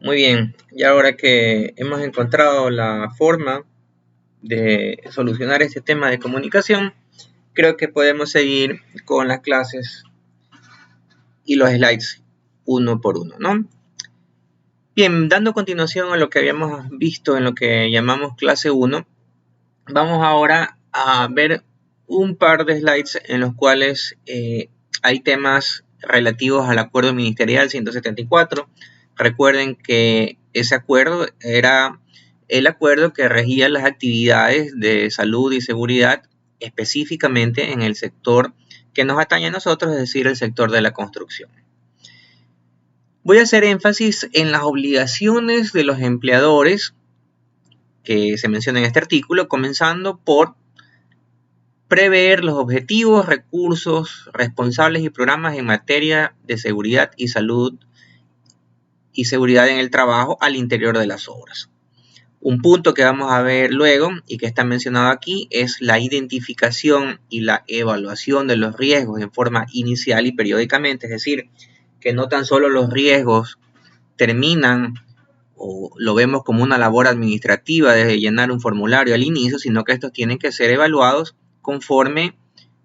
Muy bien, y ahora que hemos encontrado la forma de solucionar este tema de comunicación, creo que podemos seguir con las clases y los slides uno por uno, ¿no? Bien, dando continuación a lo que habíamos visto en lo que llamamos clase 1, vamos ahora a ver un par de slides en los cuales hay temas relativos al acuerdo ministerial 174. Recuerden que ese acuerdo era el acuerdo que regía las actividades de salud y seguridad específicamente en el sector que nos atañe a nosotros, es decir, el sector de la construcción. Voy a hacer énfasis en las obligaciones de los empleadores que se menciona en este artículo, comenzando por prever los objetivos, recursos, responsables y programas en materia de seguridad y salud y seguridad en el trabajo al interior de las obras. Un punto que vamos a ver luego y que está mencionado aquí es la identificación y la evaluación de los riesgos en forma inicial y periódicamente, es decir, que no tan solo los riesgos terminan o lo vemos como una labor administrativa de llenar un formulario al inicio, sino que estos tienen que ser evaluados conforme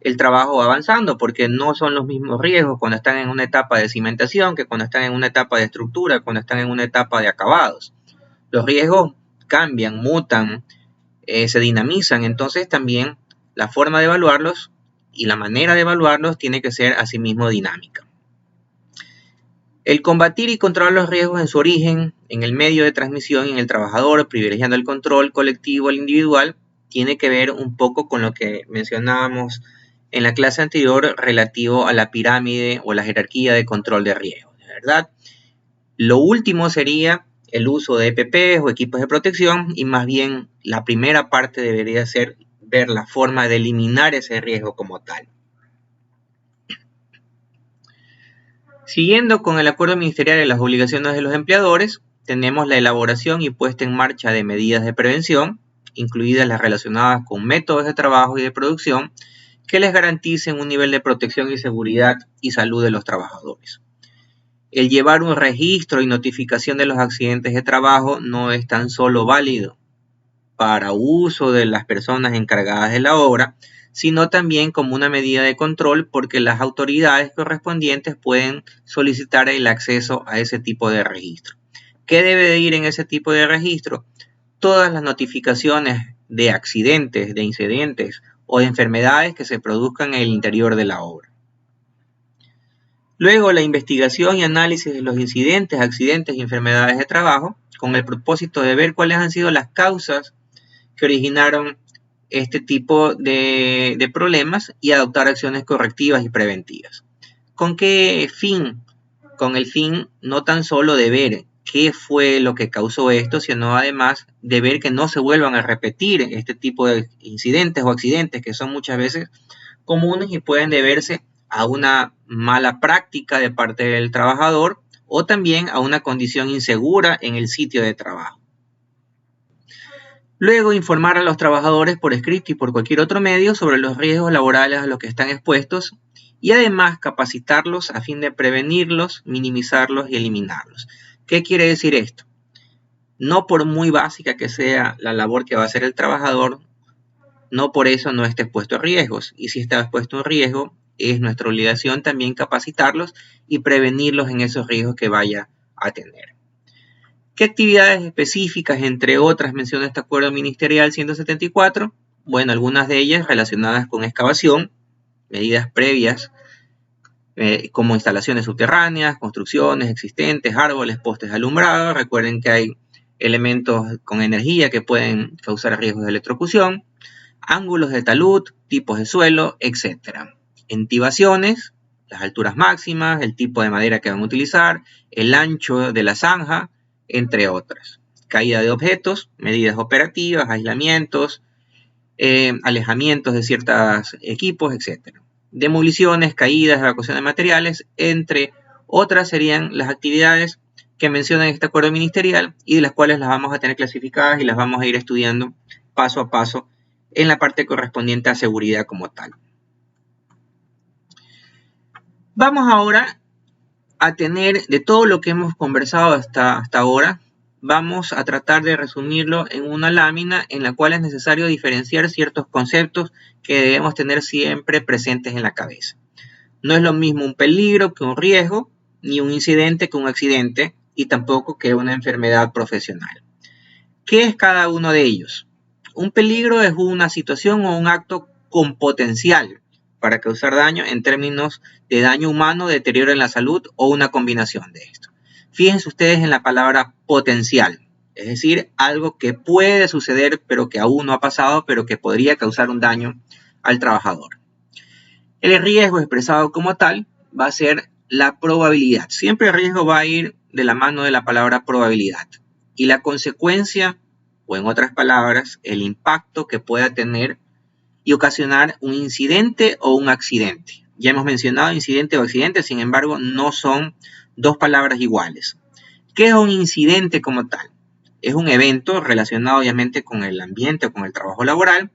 el trabajo va avanzando, porque no son los mismos riesgos cuando están en una etapa de cimentación que cuando están en una etapa de estructura, cuando están en una etapa de acabados. Los riesgos cambian, mutan, se dinamizan, entonces también la forma de evaluarlos y la manera de evaluarlos tiene que ser asimismo dinámica. El combatir y controlar los riesgos en su origen, en el medio de transmisión y en el trabajador, privilegiando el control colectivo al individual, tiene que ver un poco con lo que mencionábamos en la clase anterior relativo a la pirámide o la jerarquía de control de riesgos, ¿verdad? Lo último sería el uso de EPPs o equipos de protección y más bien la primera parte debería ser ver la forma de eliminar ese riesgo como tal. Siguiendo con el acuerdo ministerial y las obligaciones de los empleadores, tenemos la elaboración y puesta en marcha de medidas de prevención, incluidas las relacionadas con métodos de trabajo y de producción, que les garanticen un nivel de protección y seguridad y salud de los trabajadores. El llevar un registro y notificación de los accidentes de trabajo no es tan solo válido para uso de las personas encargadas de la obra, sino también como una medida de control porque las autoridades correspondientes pueden solicitar el acceso a ese tipo de registro. ¿Qué debe de ir en ese tipo de registro? Todas las notificaciones de accidentes, de incidentes o de enfermedades que se produzcan en el interior de la obra. Luego, la investigación y análisis de los incidentes, accidentes y enfermedades de trabajo con el propósito de ver cuáles han sido las causas que originaron este tipo de problemas y adoptar acciones correctivas y preventivas. ¿Con qué fin? Con el fin no tan solo de ver qué fue lo que causó esto, sino además de ver que no se vuelvan a repetir este tipo de incidentes o accidentes que son muchas veces comunes y pueden deberse a una mala práctica de parte del trabajador o también a una condición insegura en el sitio de trabajo. Luego, informar a los trabajadores por escrito y por cualquier otro medio sobre los riesgos laborales a los que están expuestos y además capacitarlos a fin de prevenirlos, minimizarlos y eliminarlos. ¿Qué quiere decir esto? No por muy básica que sea la labor que va a hacer el trabajador, no por eso no esté expuesto a riesgos. Y si está expuesto a riesgo, es nuestra obligación también capacitarlos y prevenirlos en esos riesgos que vaya a tener. ¿Qué actividades específicas, entre otras, menciona este acuerdo ministerial 174? Bueno, algunas de ellas relacionadas con excavación, medidas previas como instalaciones subterráneas, construcciones existentes, árboles, postes de alumbrado. Recuerden que hay elementos con energía que pueden causar riesgos de electrocución, ángulos de talud, tipos de suelo, etc. Entibaciones, las alturas máximas, el tipo de madera que van a utilizar, el ancho de la zanja, entre otras. Caída de objetos, medidas operativas, aislamientos, alejamientos de ciertos equipos, etc. Demoliciones, caídas, evacuación de materiales, entre otras serían las actividades que mencionan este acuerdo ministerial y de las cuales las vamos a tener clasificadas y las vamos a ir estudiando paso a paso en la parte correspondiente a seguridad como tal. Vamos ahora a tener, de todo lo que hemos conversado hasta ahora, vamos a tratar de resumirlo en una lámina en la cual es necesario diferenciar ciertos conceptos que debemos tener siempre presentes en la cabeza. No es lo mismo un peligro que un riesgo, ni un incidente que un accidente, y tampoco que una enfermedad profesional. ¿Qué es cada uno de ellos? Un peligro es una situación o un acto con potencial para causar daño en términos de daño humano, deterioro en la salud o una combinación de esto. Fíjense ustedes en la palabra potencial, es decir, algo que puede suceder pero que aún no ha pasado, pero que podría causar un daño al trabajador. El riesgo expresado como tal va a ser la probabilidad. Siempre el riesgo va a ir de la mano de la palabra probabilidad. Y la consecuencia, o en otras palabras, el impacto que pueda tener y ocasionar un incidente o un accidente. Ya hemos mencionado incidente o accidente, sin embargo, no son dos palabras iguales. ¿Qué es un incidente como tal? Es un evento relacionado obviamente con el ambiente o con el trabajo laboral,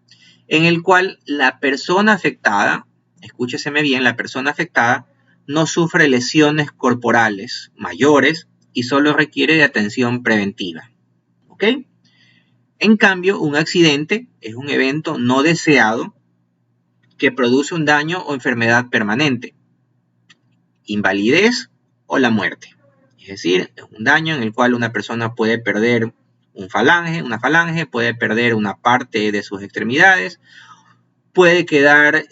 en el cual la persona afectada, escúcheseme bien, la persona afectada no sufre lesiones corporales mayores y solo requiere de atención preventiva. ¿Ok? En cambio, un accidente es un evento no deseado que produce un daño o enfermedad permanente, invalidez o la muerte. Es decir, es un daño en el cual una persona puede perder una falange, puede perder una parte de sus extremidades, puede quedar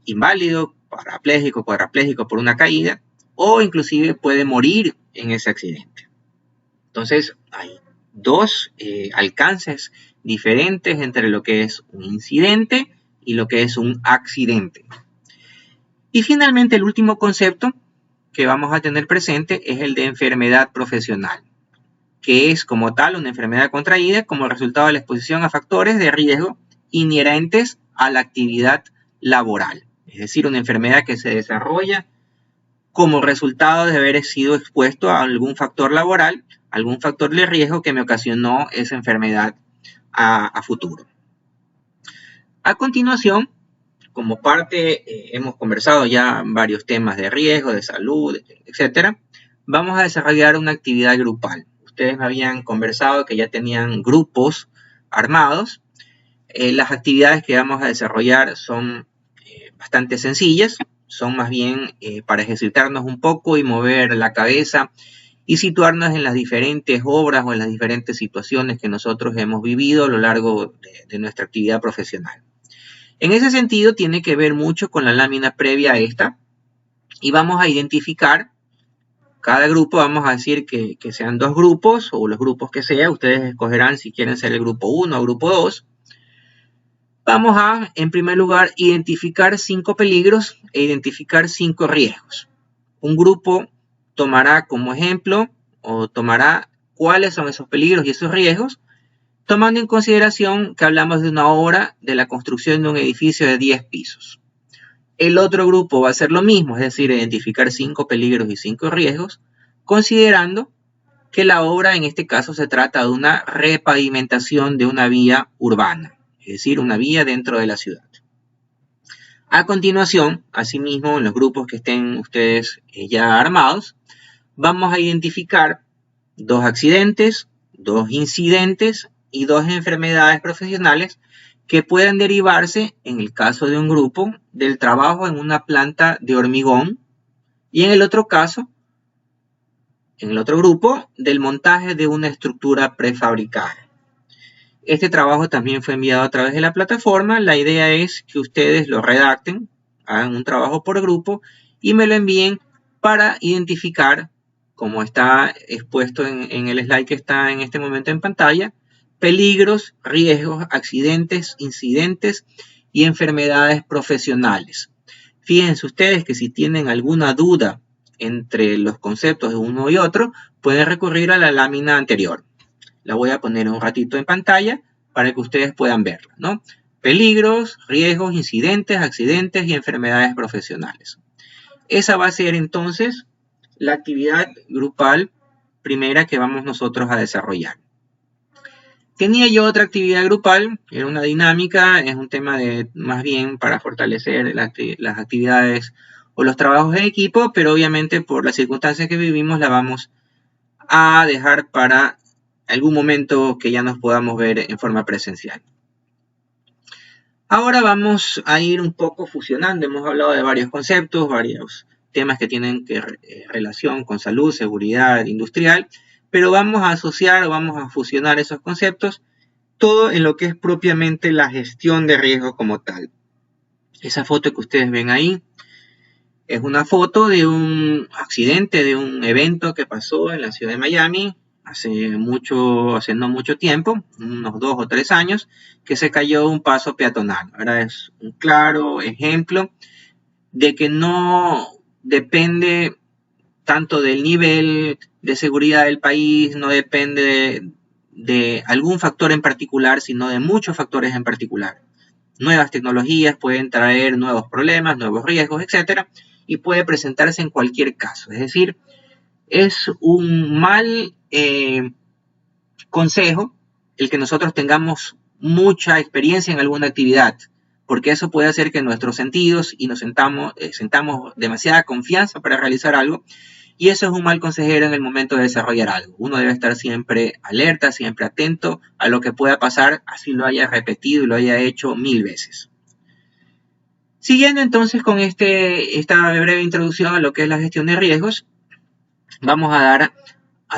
inválido, parapléjico, cuadrapléjico por una caída, o inclusive puede morir en ese accidente. Entonces, hay dos alcances diferentes entre lo que es un incidente y lo que es un accidente. Y finalmente, el último concepto que vamos a tener presente es el de enfermedad profesional, que es como tal una enfermedad contraída como resultado de la exposición a factores de riesgo inherentes a la actividad laboral. Es decir, una enfermedad que se desarrolla como resultado de haber sido expuesto a algún factor laboral, algún factor de riesgo que me ocasionó esa enfermedad a futuro. A continuación, como parte, hemos conversado ya varios temas de riesgo, de salud, etc. Vamos a desarrollar una actividad grupal. Ustedes me habían conversado que ya tenían grupos armados. Las actividades que vamos a desarrollar son bastante sencillas, son más bien para ejercitarnos un poco y mover la cabeza y situarnos en las diferentes obras o en las diferentes situaciones que nosotros hemos vivido a lo largo de nuestra actividad profesional. En ese sentido, tiene que ver mucho con la lámina previa a esta y vamos a identificar cada grupo, vamos a decir que sean dos grupos o los grupos que sea, ustedes escogerán si quieren ser el grupo 1 o grupo 2. Vamos a, en primer lugar, identificar 5 peligros e identificar 5 riesgos. Un grupo tomará como ejemplo o tomará cuáles son esos peligros y esos riesgos, tomando en consideración que hablamos de una obra de la construcción de un edificio de 10 pisos. El otro grupo va a hacer lo mismo, es decir, identificar 5 peligros y 5 riesgos, considerando que la obra en este caso se trata de una repavimentación de una vía urbana, es decir, una vía dentro de la ciudad. A continuación, asimismo, en los grupos que estén ustedes ya armados, vamos a identificar 2 accidentes, 2 incidentes y 2 enfermedades profesionales que puedan derivarse, en el caso de un grupo, del trabajo en una planta de hormigón y en el otro caso, en el otro grupo, del montaje de una estructura prefabricada. Este trabajo también fue enviado a través de la plataforma. La idea es que ustedes lo redacten, hagan un trabajo por grupo y me lo envíen para identificar, como está expuesto en el slide que está en este momento en pantalla, peligros, riesgos, accidentes, incidentes y enfermedades profesionales. Fíjense ustedes que si tienen alguna duda entre los conceptos de uno y otro, pueden recurrir a la lámina anterior. La voy a poner un ratito en pantalla para que ustedes puedan verla, ¿no? Peligros, riesgos, incidentes, accidentes y enfermedades profesionales. Esa va a ser entonces la actividad grupal primera que vamos nosotros a desarrollar. Tenía yo otra actividad grupal, era una dinámica, es un tema de más bien para fortalecer las actividades o los trabajos en equipo, pero obviamente por las circunstancias que vivimos la vamos a dejar para algún momento que ya nos podamos ver en forma presencial. Ahora vamos a ir un poco fusionando. Hemos hablado de varios conceptos, varios temas que tienen relación con salud, seguridad industrial, pero vamos a asociar o vamos a fusionar esos conceptos todo en lo que es propiamente la gestión de riesgo como tal. Esa foto que ustedes ven ahí es una foto de un accidente, de un evento que pasó en la ciudad de Miami hace no mucho tiempo, unos 2 o 3 años, que se cayó un paso peatonal. Ahora es un claro ejemplo de que no depende tanto del nivel de seguridad del país, no depende de algún factor en particular, sino de muchos factores en particular. Nuevas tecnologías pueden traer nuevos problemas, nuevos riesgos, etc. Y puede presentarse en cualquier caso. Es decir, es un mal consejo el que nosotros tengamos mucha experiencia en alguna actividad, porque eso puede hacer que nuestros sentidos y nos sentamos demasiada confianza para realizar algo, y eso es un mal consejero en el momento de desarrollar algo. Uno debe estar siempre alerta, siempre atento a lo que pueda pasar, así lo haya repetido y lo haya hecho 1000 veces. Siguiendo entonces con esta breve introducción a lo que es la gestión de riesgos, vamos a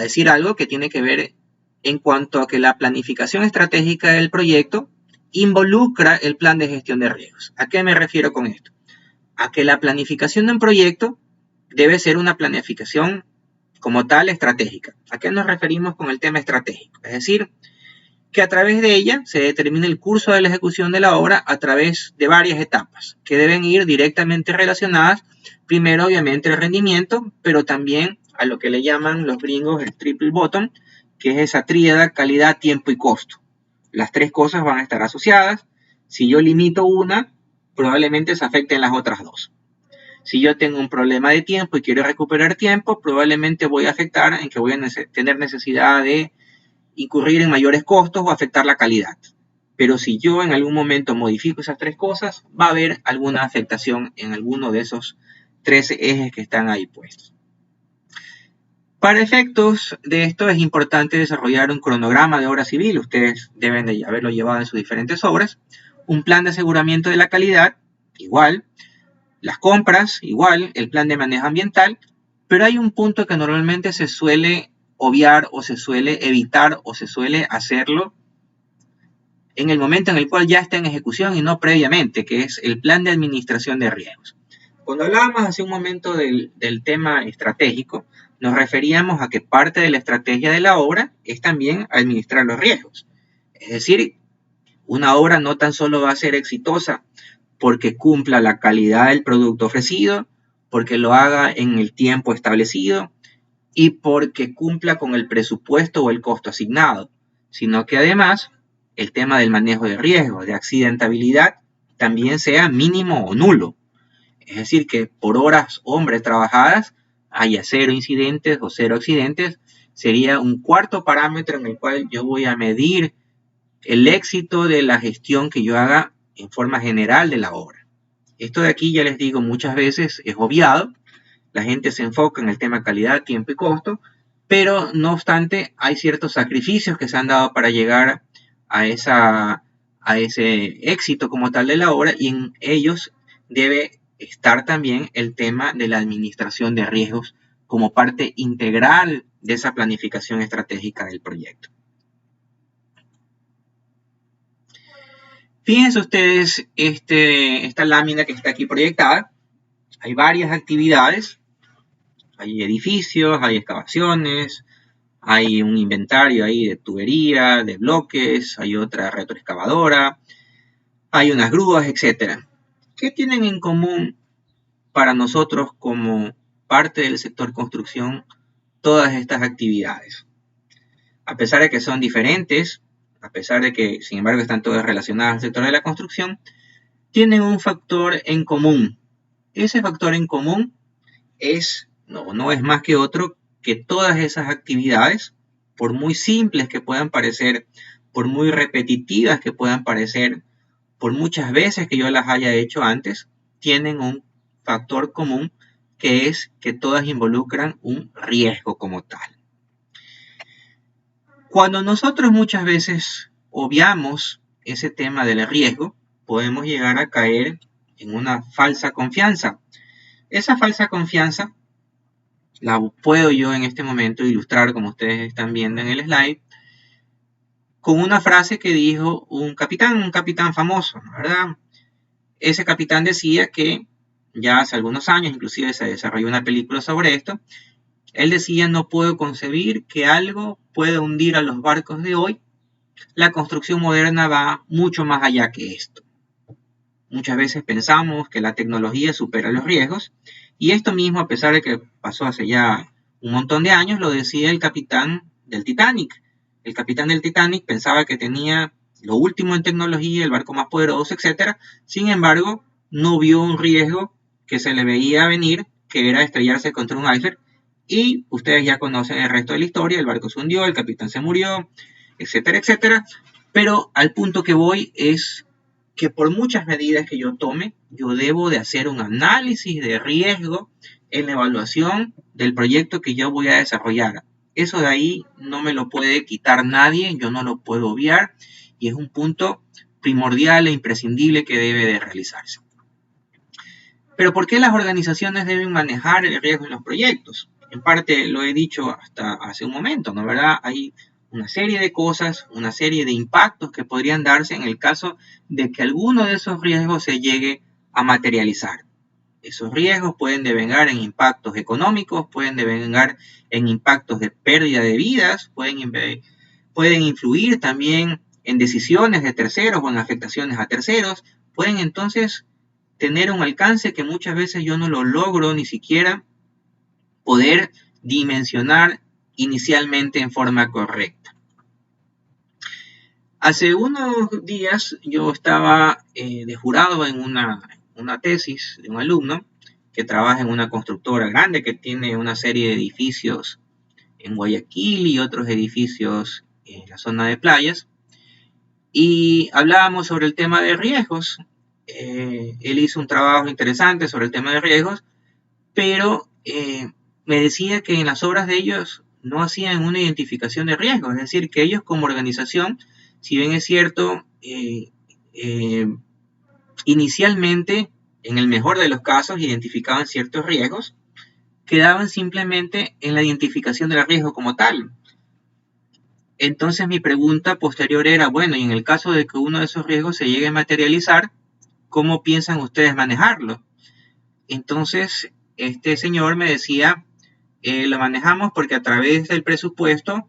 decir algo que tiene que ver en cuanto a que la planificación estratégica del proyecto involucra el plan de gestión de riesgos. ¿A qué me refiero con esto? A que la planificación de un proyecto debe ser una planificación como tal estratégica. ¿A qué nos referimos con el tema estratégico? Es decir, que a través de ella se determina el curso de la ejecución de la obra a través de varias etapas que deben ir directamente relacionadas, primero obviamente el rendimiento, pero también a lo que le llaman los gringos el triple bottom, que es esa tríada calidad, tiempo y costo. Las 3 cosas van a estar asociadas. Si yo limito una, probablemente se afecten las otras 2. Si yo tengo un problema de tiempo y quiero recuperar tiempo, probablemente voy a afectar en que voy a tener necesidad de incurrir en mayores costos o afectar la calidad. Pero si yo en algún momento modifico esas 3 cosas, va a haber alguna afectación en alguno de esos 13 ejes que están ahí puestos. Para efectos de esto es importante desarrollar un cronograma de obra civil. Ustedes deben de haberlo llevado en sus diferentes obras. Un plan de aseguramiento de la calidad, igual. Las compras, igual. El plan de manejo ambiental. Pero hay un punto que normalmente se suele obviar o se suele evitar o se suele hacerlo en el momento en el cual ya está en ejecución y no previamente, que es el plan de administración de riesgos. Cuando hablábamos hace un momento del tema estratégico, nos referíamos a que parte de la estrategia de la obra es también administrar los riesgos. Es decir, una obra no tan solo va a ser exitosa porque cumpla la calidad del producto ofrecido, porque lo haga en el tiempo establecido y porque cumpla con el presupuesto o el costo asignado, sino que además el tema del manejo de riesgos, de accidentabilidad, también sea mínimo o nulo. Es decir, que por horas hombre trabajadas haya 0 incidentes o 0 accidentes, sería un cuarto parámetro en el cual yo voy a medir el éxito de la gestión que yo haga en forma general de la obra. Esto de aquí, ya les digo, muchas veces es obviado. La gente se enfoca en el tema calidad, tiempo y costo, pero no obstante hay ciertos sacrificios que se han dado para llegar a ese éxito como tal de la obra, y en ellos debe estar también el tema de la administración de riesgos como parte integral de esa planificación estratégica del proyecto. Fíjense ustedes esta lámina que está aquí proyectada. Hay varias actividades, hay edificios, hay excavaciones, hay un inventario ahí de tubería, de bloques, hay otra retroexcavadora, hay unas grúas, etc. ¿Qué tienen en común para nosotros como parte del sector construcción todas estas actividades? A pesar de que son diferentes, a pesar de que, sin embargo, están todas relacionadas al sector de la construcción, tienen un factor en común. Ese factor en común no es más que otro que todas esas actividades, por muy simples que puedan parecer, por muy repetitivas que puedan parecer, por muchas veces que yo las haya hecho antes, tienen un factor común, que es que todas involucran un riesgo como tal. Cuando nosotros muchas veces obviamos ese tema del riesgo, podemos llegar a caer en una falsa confianza. Esa falsa confianza la puedo yo en este momento ilustrar, como ustedes están viendo en el slide, con una frase que dijo un capitán famoso, ¿verdad? Ese capitán decía que ya hace algunos años, inclusive se desarrolló una película sobre esto. Él decía: no puedo concebir que algo pueda hundir a los barcos de hoy. La construcción moderna va mucho más allá que esto. Muchas veces pensamos que la tecnología supera los riesgos, y esto mismo, a pesar de que pasó hace ya un montón de años, lo decía el capitán del Titanic. El capitán del Titanic pensaba que tenía lo último en tecnología, el barco más poderoso, etc. Sin embargo, no vio un riesgo que se le veía venir, que era estrellarse contra un iceberg, y ustedes ya conocen el resto de la historia. El barco se hundió, el capitán se murió, etcétera, etcétera. Pero al punto que voy es que por muchas medidas que yo tome, yo debo de hacer un análisis de riesgo en la evaluación del proyecto que yo voy a desarrollar. Eso de ahí no me lo puede quitar nadie, yo no lo puedo obviar, y es un punto primordial e imprescindible que debe de realizarse. Pero ¿por qué las organizaciones deben manejar el riesgo en los proyectos? En parte lo he dicho hasta hace un momento, ¿no? ¿Verdad? Hay una serie de cosas, una serie de impactos que podrían darse en el caso de que alguno de esos riesgos se llegue a materializar. Esos riesgos pueden devengar en impactos económicos, pueden devengar en impactos de pérdida de vidas, pueden influir también en decisiones de terceros o en afectaciones a terceros, pueden entonces tener un alcance que muchas veces yo no lo logro ni siquiera poder dimensionar inicialmente en forma correcta. Hace unos días yo estaba de jurado en una tesis de un alumno que trabaja en una constructora grande que tiene una serie de edificios en Guayaquil y otros edificios en la zona de playas, y hablábamos sobre el tema de riesgos. Él hizo un trabajo interesante sobre el tema de riesgos, pero me decía que en las obras de ellos no hacían una identificación de riesgos, es decir, que ellos como organización, si bien es cierto, inicialmente, en el mejor de los casos, identificaban ciertos riesgos, quedaban simplemente en la identificación del riesgo como tal. Entonces mi pregunta posterior era, bueno, y en el caso de que uno de esos riesgos se llegue a materializar, ¿cómo piensan ustedes manejarlo? Entonces este señor me decía, lo manejamos porque a través del presupuesto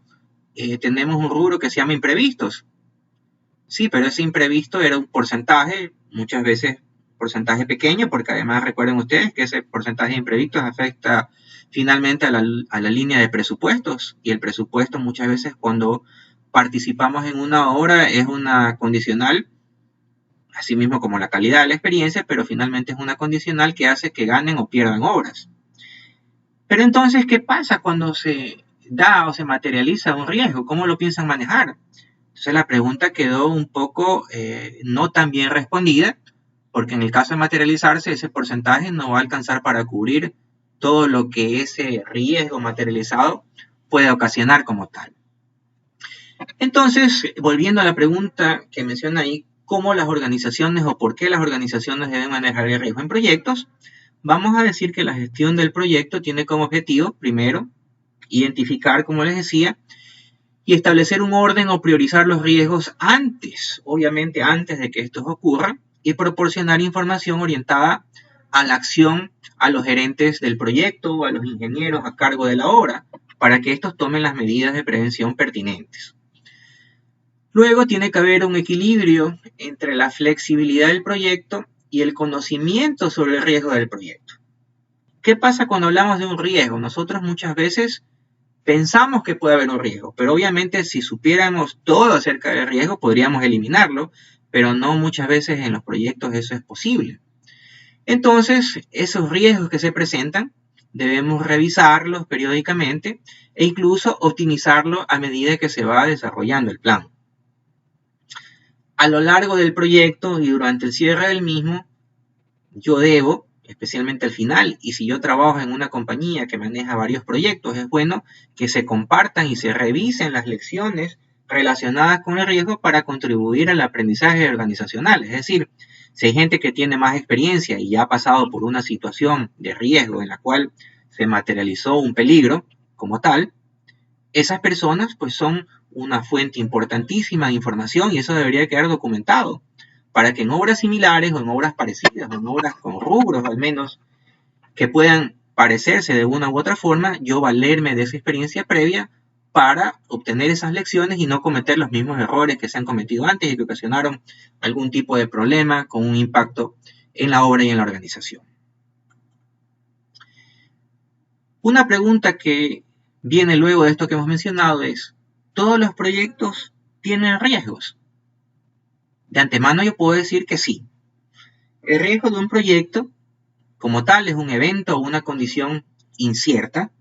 tenemos un rubro que se llama imprevistos. Sí, pero ese imprevisto era un porcentaje, muchas veces porcentaje pequeño, porque además recuerden ustedes que ese porcentaje de imprevistos afecta finalmente a la línea de presupuestos, y el presupuesto muchas veces cuando participamos en una obra es una condicional, así mismo como la calidad de la experiencia, pero finalmente es una condicional que hace que ganen o pierdan obras. Pero entonces, ¿qué pasa cuando se da o se materializa un riesgo? ¿Cómo lo piensan manejar? Entonces la pregunta quedó un poco no tan bien respondida, porque en el caso de materializarse, ese porcentaje no va a alcanzar para cubrir todo lo que ese riesgo materializado puede ocasionar como tal. Entonces, volviendo a la pregunta que menciona ahí, ¿cómo las organizaciones o por qué las organizaciones deben manejar el riesgo en proyectos? Vamos a decir que la gestión del proyecto tiene como objetivo, primero, identificar, como les decía, y establecer un orden o priorizar los riesgos antes, obviamente antes de que estos ocurran, y proporcionar información orientada a la acción a los gerentes del proyecto o a los ingenieros a cargo de la obra, para que estos tomen las medidas de prevención pertinentes. Luego tiene que haber un equilibrio entre la flexibilidad del proyecto y el conocimiento sobre el riesgo del proyecto. ¿Qué pasa cuando hablamos de un riesgo? Nosotros muchas veces pensamos que puede haber un riesgo, pero obviamente si supiéramos todo acerca del riesgo podríamos eliminarlo, pero no muchas veces en los proyectos eso es posible. Entonces, esos riesgos que se presentan debemos revisarlos periódicamente e incluso optimizarlos a medida que se va desarrollando el plan. A lo largo del proyecto y durante el cierre del mismo, yo debo, especialmente al final, y si yo trabajo en una compañía que maneja varios proyectos, es bueno que se compartan y se revisen las lecciones relacionadas con el riesgo para contribuir al aprendizaje organizacional. Es decir, si hay gente que tiene más experiencia y ya ha pasado por una situación de riesgo en la cual se materializó un peligro como tal, esas personas pues son una fuente importantísima de información y eso debería quedar documentado para que en obras similares o en obras parecidas o en obras con rubros al menos que puedan parecerse de una u otra forma, yo valerme de esa experiencia previa para obtener esas lecciones y no cometer los mismos errores que se han cometido antes y que ocasionaron algún tipo de problema con un impacto en la obra y en la organización. Una pregunta que viene luego de esto que hemos mencionado es, ¿todos los proyectos tienen riesgos? De antemano yo puedo decir que sí. El riesgo de un proyecto, como tal, es un evento o una condición incierta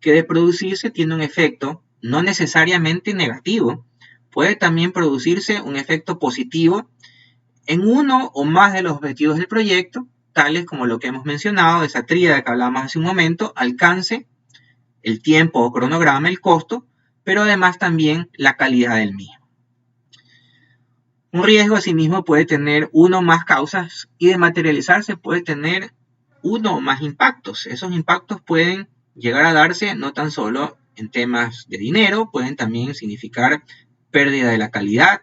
que de producirse tiene un efecto no necesariamente negativo. Puede también producirse un efecto positivo en uno o más de los objetivos del proyecto, tales como lo que hemos mencionado, esa tríada que hablamos hace un momento, alcance, el tiempo o cronograma, el costo, pero además también la calidad del mismo. Un riesgo asimismo puede tener uno o más causas y de materializarse puede tener uno o más impactos. Esos impactos pueden llegar a darse no tan solo en temas de dinero, pueden también significar pérdida de la calidad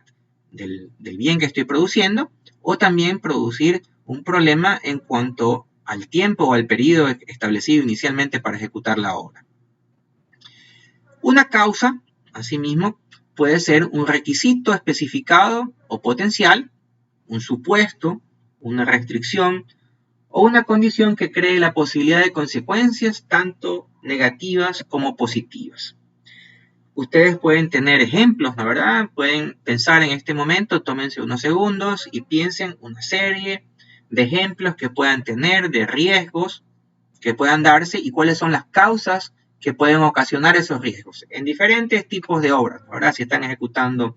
del bien que estoy produciendo o también producir un problema en cuanto al tiempo o al periodo establecido inicialmente para ejecutar la obra. Una causa, asimismo, puede ser un requisito especificado o potencial, un supuesto, una restricción o una condición que cree la posibilidad de consecuencias tanto negativas como positivas. Ustedes pueden tener ejemplos, ¿no verdad? Pueden pensar en este momento, tómense unos segundos y piensen una serie de ejemplos que puedan tener, de riesgos que puedan darse y cuáles son las causas que pueden ocasionar esos riesgos en diferentes tipos de obras, ¿verdad? Si están ejecutando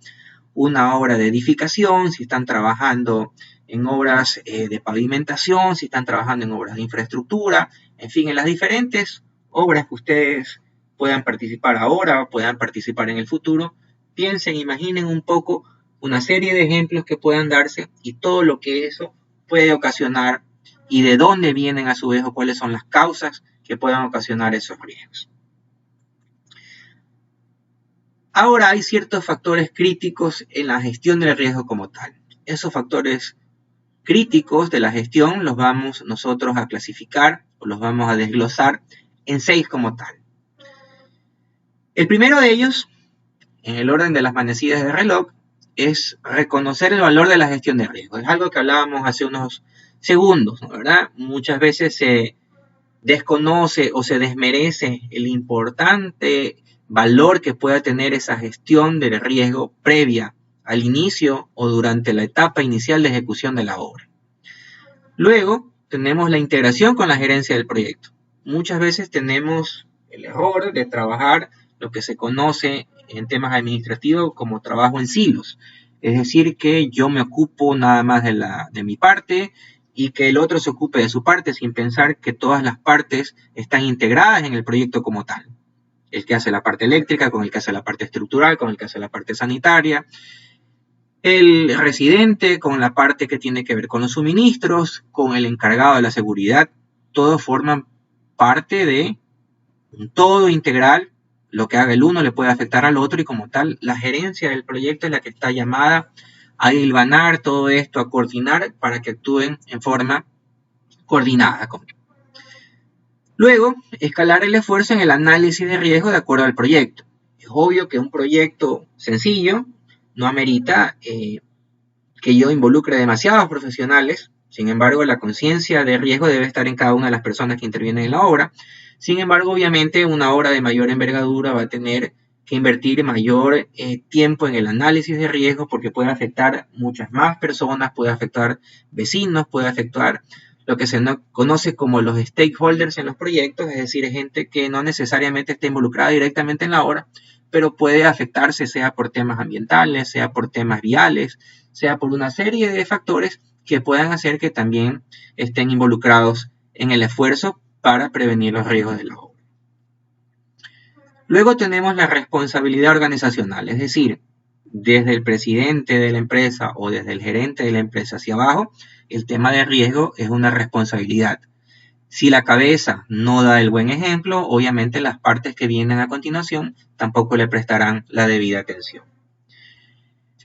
una obra de edificación, si están trabajando en obras de pavimentación, si están trabajando en obras de infraestructura, en fin, en las diferentes obras que ustedes puedan participar ahora o puedan participar en el futuro, piensen, imaginen un poco una serie de ejemplos que puedan darse y todo lo que eso puede ocasionar y de dónde vienen a su vez o cuáles son las causas que puedan ocasionar esos riesgos. Ahora hay ciertos factores críticos en la gestión del riesgo como tal. Esos factores críticos de la gestión los vamos nosotros a clasificar o los vamos a desglosar en 6 como tal. El primero de ellos, en el orden de las manecillas del reloj, es reconocer el valor de la gestión de riesgo. Es algo que hablábamos hace unos segundos, ¿verdad? Muchas veces se desconoce o se desmerece el importante valor que pueda tener esa gestión del riesgo previa al inicio o durante la etapa inicial de ejecución de la obra. Luego tenemos la integración con la gerencia del proyecto. Muchas veces tenemos el error de trabajar lo que se conoce en temas administrativos como trabajo en silos. Es decir, que yo me ocupo nada más de mi parte y que el otro se ocupe de su parte sin pensar que todas las partes están integradas en el proyecto como tal. El que hace la parte eléctrica, con el que hace la parte estructural, con el que hace la parte sanitaria, el residente con la parte que tiene que ver con los suministros, con el encargado de la seguridad, todos forman parte de un todo integral. Lo que haga el uno le puede afectar al otro y como tal, la gerencia del proyecto es la que está llamada a hilvanar todo esto, a coordinar para que actúen en forma coordinada. Luego, escalar el esfuerzo en el análisis de riesgo de acuerdo al proyecto. Es obvio que un proyecto sencillo no amerita que yo involucre demasiados profesionales. Sin embargo, la conciencia de riesgo debe estar en cada una de las personas que intervienen en la obra. Sin embargo, obviamente, una obra de mayor envergadura va a tener que invertir mayor tiempo en el análisis de riesgo porque puede afectar muchas más personas, puede afectar vecinos, puede afectar lo que se conoce como los stakeholders en los proyectos, es decir, gente que no necesariamente está involucrada directamente en la obra, pero puede afectarse sea por temas ambientales, sea por temas viales, sea por una serie de factores que puedan hacer que también estén involucrados en el esfuerzo para prevenir los riesgos de la obra. Luego tenemos la responsabilidad organizacional, es decir, desde el presidente de la empresa o desde el gerente de la empresa hacia abajo, el tema de riesgo es una responsabilidad. Si la cabeza no da el buen ejemplo, obviamente las partes que vienen a continuación tampoco le prestarán la debida atención.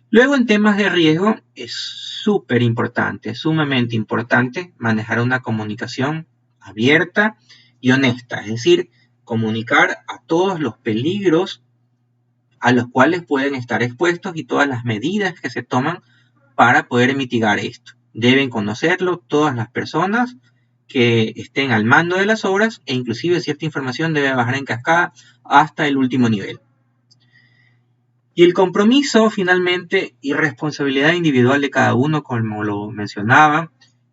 Luego, en temas de riesgo, es súper importante, sumamente importante manejar una comunicación abierta y honesta, es decir, comunicar a todos los peligros a los cuales pueden estar expuestos y todas las medidas que se toman para poder mitigar esto. Deben conocerlo todas las personas que estén al mando de las obras e inclusive cierta información debe bajar en cascada hasta el último nivel. Y el compromiso finalmente y responsabilidad individual de cada uno, como lo mencionaba,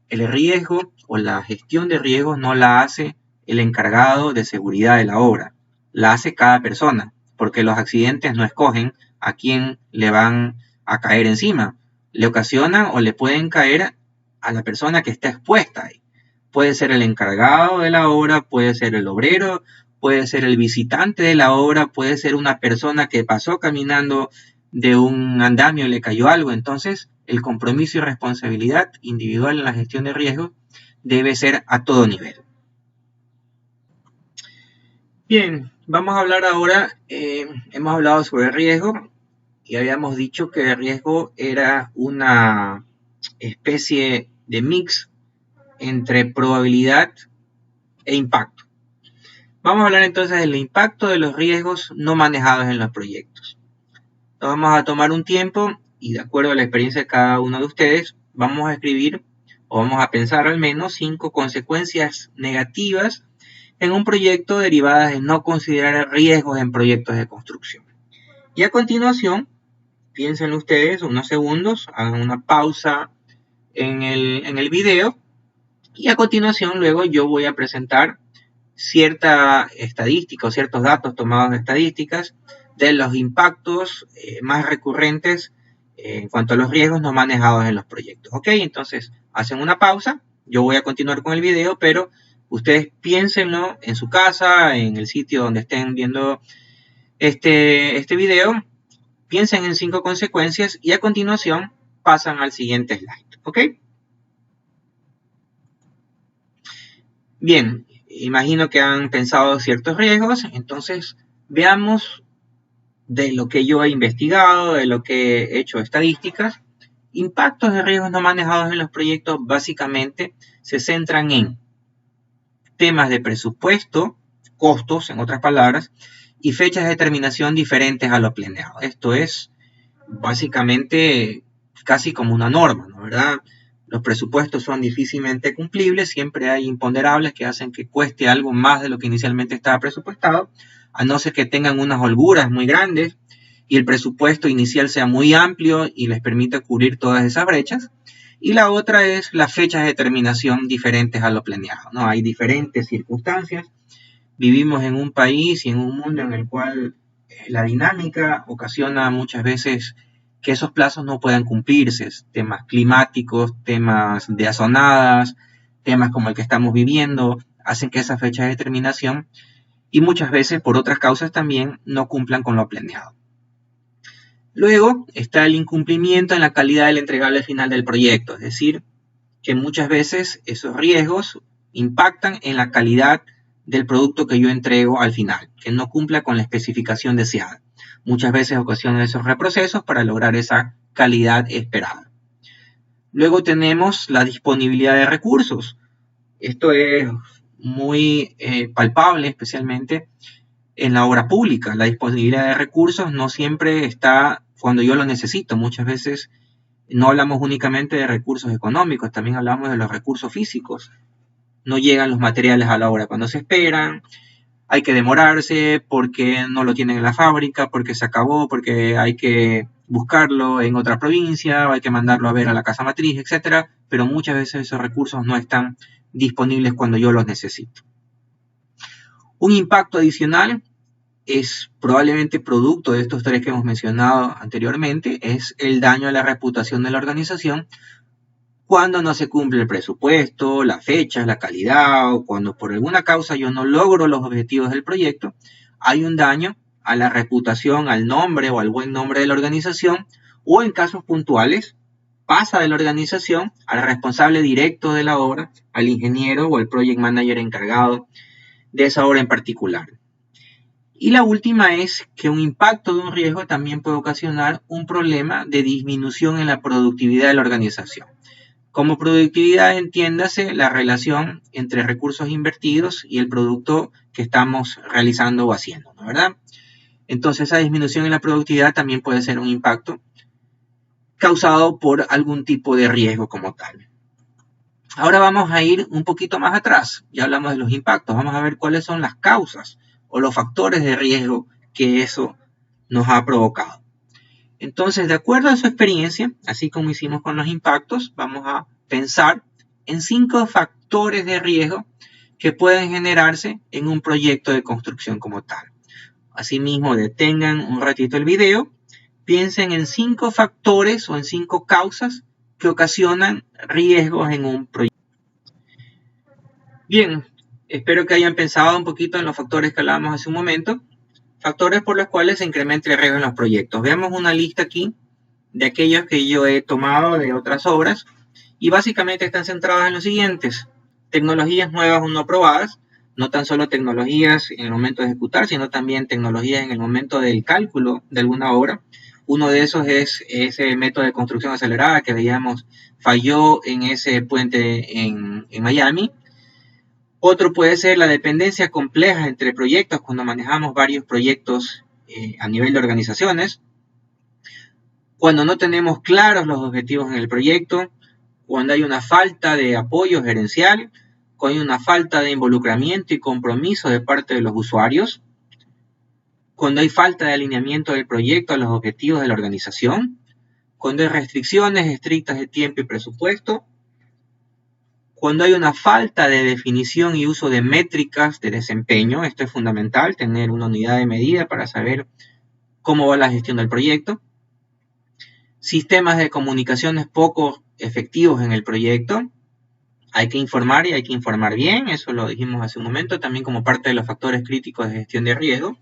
el riesgo o la gestión de riesgos no la hace el encargado de seguridad de la obra, la hace cada persona, porque los accidentes no escogen a quién le van a caer encima, le ocasionan o le pueden caer a la persona que está expuesta ahí. Puede ser el encargado de la obra, puede ser el obrero, puede ser el visitante de la obra, puede ser una persona que pasó caminando de un andamio y le cayó algo. Entonces, el compromiso y responsabilidad individual en la gestión de riesgos debe ser a todo nivel. Bien, vamos a hablar ahora, hemos hablado sobre el riesgo y habíamos dicho que el riesgo era una especie de mix entre probabilidad e impacto. Vamos a hablar entonces del impacto de los riesgos no manejados en los proyectos. Nos vamos a tomar un tiempo y de acuerdo a la experiencia de cada uno de ustedes, vamos a escribir o vamos a pensar al menos 5 consecuencias negativas en un proyecto derivadas de no considerar riesgos en proyectos de construcción. Y a continuación, piensen ustedes unos segundos, hagan una pausa en el video y a continuación luego yo voy a presentar cierta estadística o ciertos datos tomados de estadísticas de los impactos más recurrentes en cuanto a los riesgos no manejados en los proyectos. Ok, entonces hacen una pausa, yo voy a continuar con el video, pero ustedes piénsenlo en su casa, en el sitio donde estén viendo este video, piensen en 5 consecuencias y a continuación pasan al siguiente slide. Ok. Bien, imagino que han pensado ciertos riesgos, entonces veamos de lo que yo he investigado, de lo que he hecho estadísticas. Impactos de riesgos no manejados en los proyectos básicamente se centran en temas de presupuesto, costos, en otras palabras, y fechas de terminación diferentes a lo planeado. Esto es básicamente casi como una norma, ¿no? ¿Verdad? Los presupuestos son difícilmente cumplibles, siempre hay imponderables que hacen que cueste algo más de lo que inicialmente estaba presupuestado, a no ser que tengan unas holguras muy grandes y el presupuesto inicial sea muy amplio y les permita cubrir todas esas brechas. Y la otra es las fechas de terminación diferentes a lo planeado, ¿no? Hay diferentes circunstancias. Vivimos en un país y en un mundo en el cual la dinámica ocasiona muchas veces que esos plazos no puedan cumplirse, temas climáticos, temas de azonadas, temas como el que estamos viviendo, hacen que esa fecha de terminación y muchas veces por otras causas también no cumplan con lo planeado. Luego está el incumplimiento en la calidad del entregable final del proyecto, es decir, que muchas veces esos riesgos impactan en la calidad del producto que yo entrego al final, que no cumpla con la especificación deseada. Muchas veces ocasionan esos reprocesos para lograr esa calidad esperada. Luego tenemos la disponibilidad de recursos. Esto es muy palpable, especialmente en la obra pública. La disponibilidad de recursos no siempre está cuando yo lo necesito. Muchas veces no hablamos únicamente de recursos económicos, también hablamos de los recursos físicos. No llegan los materiales a la obra cuando se esperan, hay que demorarse porque no lo tienen en la fábrica, porque se acabó, porque hay que buscarlo en otra provincia, hay que mandarlo a ver a la casa matriz, etc. Pero muchas veces esos recursos no están disponibles cuando yo los necesito. Un impacto adicional es probablemente producto de estos 3 que hemos mencionado anteriormente, es el daño a la reputación de la organización cuando no se cumple el presupuesto, las fechas, la calidad, o cuando por alguna causa yo no logro los objetivos del proyecto, hay un daño a la reputación, al nombre o al buen nombre de la organización, o en casos puntuales, pasa de la organización al responsable directo de la obra, al ingeniero o al project manager encargado de esa obra en particular. Y la última es que un impacto de un riesgo también puede ocasionar un problema de disminución en la productividad de la organización. Como productividad, entiéndase la relación entre recursos invertidos y el producto que estamos realizando o haciendo, ¿no? ¿Verdad? Entonces, esa disminución en la productividad también puede ser un impacto causado por algún tipo de riesgo como tal. Ahora vamos a ir un poquito más atrás. Ya hablamos de los impactos. Vamos a ver cuáles son las causas o los factores de riesgo que eso nos ha provocado. Entonces, de acuerdo a su experiencia, así como hicimos con los impactos, vamos a pensar en 5 factores de riesgo que pueden generarse en un proyecto de construcción como tal. Asimismo, detengan un ratito el video, piensen en 5 factores o en 5 causas que ocasionan riesgos en un proyecto. Bien, espero que hayan pensado un poquito en los factores que hablábamos hace un momento. Factores por los cuales se incrementa el riesgo en los proyectos. Veamos una lista aquí de aquellos que yo he tomado de otras obras y básicamente están centradas en los siguientes: tecnologías nuevas o no probadas, no tan solo tecnologías en el momento de ejecutar, sino también tecnologías en el momento del cálculo de alguna obra. Uno de esos es ese método de construcción acelerada que veíamos falló en ese puente en Miami. Otro puede ser la dependencia compleja entre proyectos cuando manejamos varios proyectos a nivel de organizaciones, cuando no tenemos claros los objetivos en el proyecto, cuando hay una falta de apoyo gerencial, cuando hay una falta de involucramiento y compromiso de parte de los usuarios, cuando hay falta de alineamiento del proyecto a los objetivos de la organización, cuando hay restricciones estrictas de tiempo y presupuesto, cuando hay una falta de definición y uso de métricas de desempeño. Esto es fundamental, tener una unidad de medida para saber cómo va la gestión del proyecto. Sistemas de comunicaciones poco efectivos en el proyecto. Hay que informar y hay que informar bien, eso lo dijimos hace un momento, también como parte de los factores críticos de gestión de riesgo.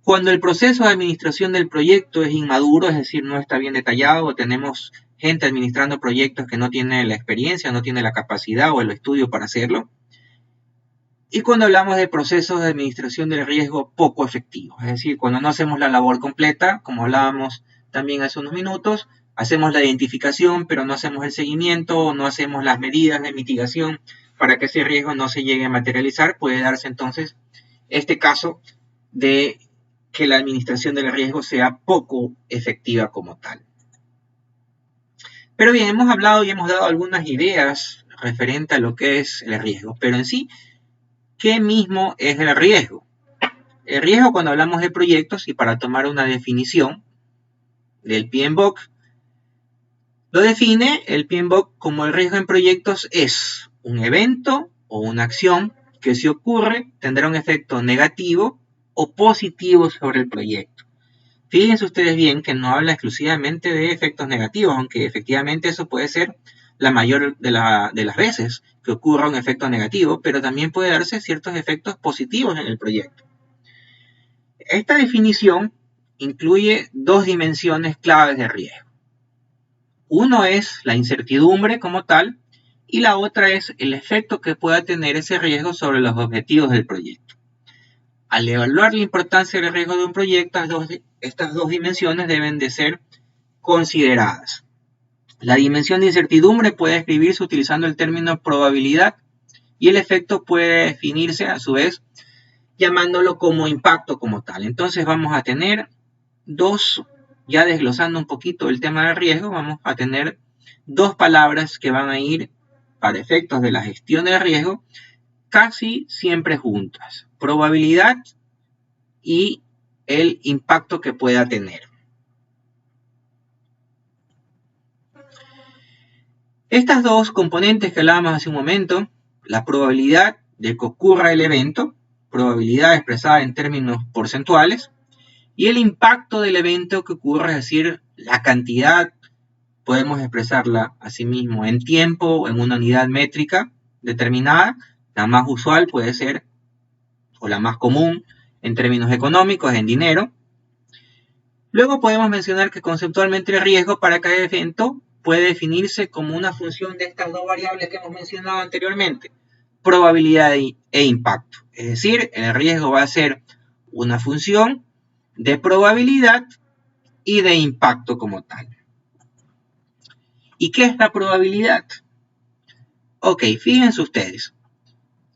Cuando el proceso de administración del proyecto es inmaduro, es decir, no está bien detallado, o tenemos gente administrando proyectos que no tiene la experiencia, no tiene la capacidad o el estudio para hacerlo. Y cuando hablamos de procesos de administración del riesgo poco efectivos, es decir, cuando no hacemos la labor completa, como hablábamos también hace unos minutos, hacemos la identificación, pero no hacemos el seguimiento, o no hacemos las medidas de mitigación para que ese riesgo no se llegue a materializar, puede darse entonces este caso de que la administración del riesgo sea poco efectiva como tal. Pero bien, hemos hablado y hemos dado algunas ideas referente a lo que es el riesgo, pero en sí, ¿qué mismo es el riesgo? El riesgo, cuando hablamos de proyectos, y para tomar una definición del PMBOK, lo define el PMBOK como el riesgo en proyectos es un evento o una acción que si ocurre tendrá un efecto negativo o positivo sobre el proyecto. Fíjense ustedes bien que no habla exclusivamente de efectos negativos, aunque efectivamente eso puede ser la mayor de las veces que ocurra un efecto negativo, pero también puede darse ciertos efectos positivos en el proyecto. Esta definición incluye 2 dimensiones claves de riesgo. Uno es la incertidumbre como tal, y la otra es el efecto que pueda tener ese riesgo sobre los objetivos del proyecto. Al evaluar la importancia del riesgo de un proyecto, estas 2 dimensiones deben de ser consideradas. La dimensión de incertidumbre puede escribirse utilizando el término probabilidad y el efecto puede definirse a su vez llamándolo como impacto como tal. Entonces vamos a tener 2, ya desglosando un poquito el tema del riesgo, vamos a tener 2 palabras que van a ir para efectos de la gestión del riesgo casi siempre juntas: probabilidad y el impacto que pueda tener. Estas 2 componentes que hablábamos hace un momento, la probabilidad de que ocurra el evento, probabilidad expresada en términos porcentuales, y el impacto del evento que ocurra, es decir, la cantidad podemos expresarla asimismo en tiempo o en una unidad métrica determinada. La más usual puede ser, o la más común en términos económicos, en dinero. Luego podemos mencionar que conceptualmente el riesgo para cada evento puede definirse como una función de estas dos variables que hemos mencionado anteriormente, probabilidad e impacto. Es decir, el riesgo va a ser una función de probabilidad y de impacto como tal. ¿Y qué es la probabilidad? Ok, fíjense ustedes.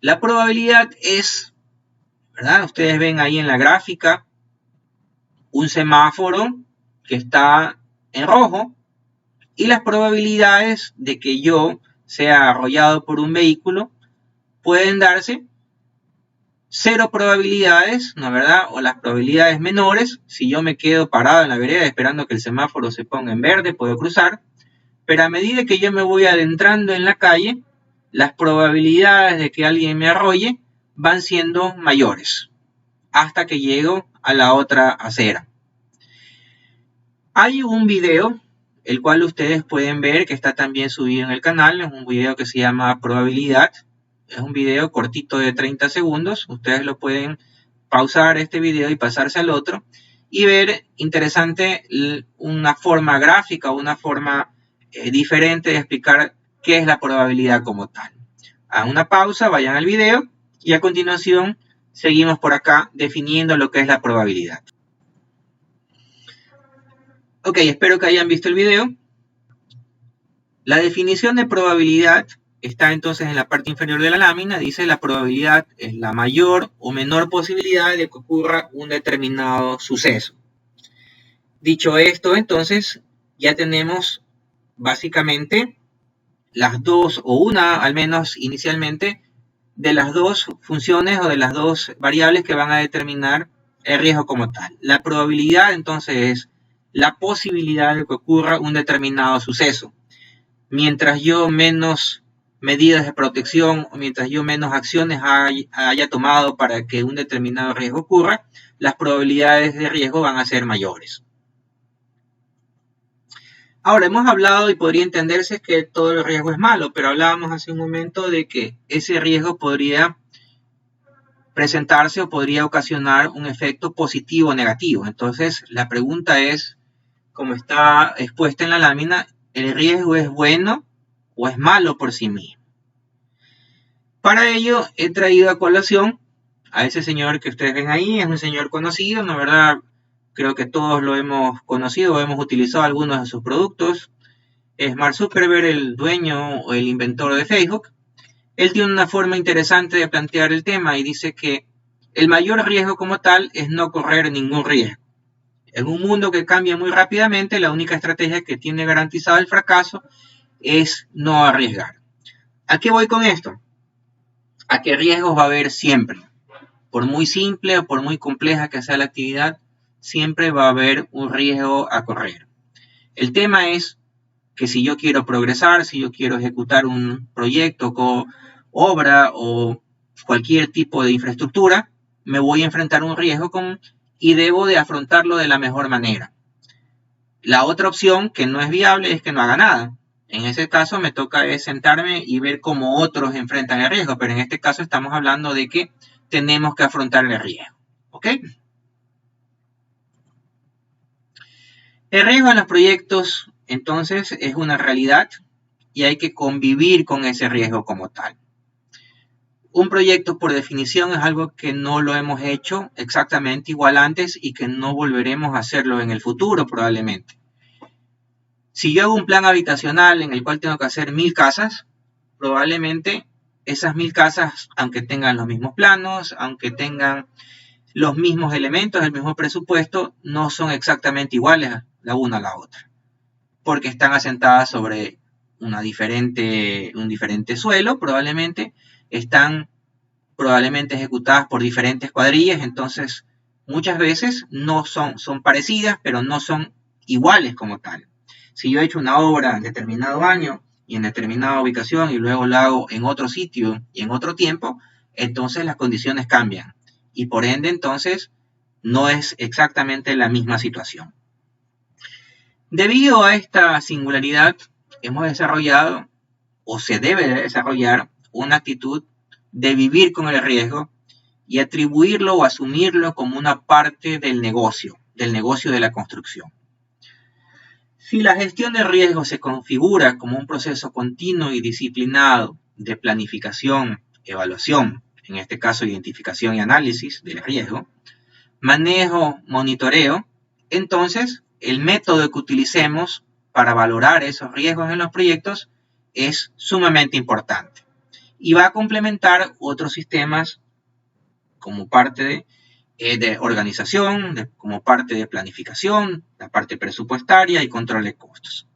La probabilidad es, ¿verdad? Ustedes ven ahí en la gráfica un semáforo que está en rojo y las probabilidades de que yo sea arrollado por un vehículo pueden darse 0 probabilidades, ¿no es verdad? O las probabilidades menores, si yo me quedo parado en la vereda esperando que el semáforo se ponga en verde, puedo cruzar, pero a medida que yo me voy adentrando en la calle, las probabilidades de que alguien me arrolle van siendo mayores, hasta que llego a la otra acera. Hay un video, el cual ustedes pueden ver, que está también subido en el canal, es un video que se llama Probabilidad. Es un video cortito de 30 segundos. Ustedes lo pueden pausar este video y pasarse al otro y ver interesante una forma gráfica, una forma diferente de explicar qué es la probabilidad como tal. Hagan una pausa, vayan al video y a continuación seguimos por acá definiendo lo que es la probabilidad. Ok, espero que hayan visto el video. La definición de probabilidad está entonces en la parte inferior de la lámina. Dice: la probabilidad es la mayor o menor posibilidad de que ocurra un determinado suceso. Dicho esto, entonces ya tenemos básicamente las dos, o una al menos inicialmente, de las dos funciones o de las dos variables que van a determinar el riesgo como tal. La probabilidad entonces es la posibilidad de que ocurra un determinado suceso. Mientras yo menos medidas de protección o mientras yo menos acciones haya tomado para que un determinado riesgo ocurra, las probabilidades de riesgo van a ser mayores. Ahora, hemos hablado y podría entenderse que todo el riesgo es malo, pero hablábamos hace un momento de que ese riesgo podría presentarse o podría ocasionar un efecto positivo o negativo. Entonces, la pregunta es, como está expuesta en la lámina, ¿el riesgo es bueno o es malo por sí mismo? Para ello he traído a colación a ese señor que ustedes ven ahí. Es un señor conocido, ¿no es verdad? Creo que todos lo hemos conocido o hemos utilizado algunos de sus productos. Es Mark Zuckerberg, el dueño o el inventor de Facebook. Él tiene una forma interesante de plantear el tema y dice que el mayor riesgo como tal es no correr ningún riesgo. En un mundo que cambia muy rápidamente, la única estrategia que tiene garantizado el fracaso es no arriesgar. ¿A qué voy con esto? A qué riesgos va a haber siempre. Por muy simple o por muy compleja que sea la actividad, siempre va a haber un riesgo a correr. El tema es que si yo quiero progresar, si yo quiero ejecutar un proyecto, obra o cualquier tipo de infraestructura, me voy a enfrentar a un riesgo y debo de afrontarlo de la mejor manera. La otra opción que no es viable es que no haga nada. En ese caso me toca sentarme y ver cómo otros enfrentan el riesgo, pero en este caso estamos hablando de que tenemos que afrontar el riesgo. ¿Ok? El riesgo en los proyectos, entonces, es una realidad y hay que convivir con ese riesgo como tal. Un proyecto, por definición, es algo que no lo hemos hecho exactamente igual antes y que no volveremos a hacerlo en el futuro, probablemente. Si yo hago un plan habitacional en el cual tengo que hacer 1000 casas, probablemente esas 1000 casas, aunque tengan los mismos planos, aunque tengan los mismos elementos, el mismo presupuesto, no son exactamente iguales la una a la otra, porque están asentadas sobre un diferente suelo, probablemente están ejecutadas por diferentes cuadrillas, entonces muchas veces no son parecidas, pero no son iguales como tal. Si yo he hecho una obra en determinado año y en determinada ubicación y luego la hago en otro sitio y en otro tiempo, entonces las condiciones cambian y por ende entonces no es exactamente la misma situación. Debido a esta singularidad, hemos desarrollado o se debe desarrollar una actitud de vivir con el riesgo y atribuirlo o asumirlo como una parte del negocio de la construcción. Si la gestión de riesgo se configura como un proceso continuo y disciplinado de planificación, evaluación, en este caso identificación y análisis del riesgo, manejo, monitoreo, entonces el método que utilicemos para valorar esos riesgos en los proyectos es sumamente importante y va a complementar otros sistemas como parte de organización, como parte de planificación, la parte presupuestaria y control de costos.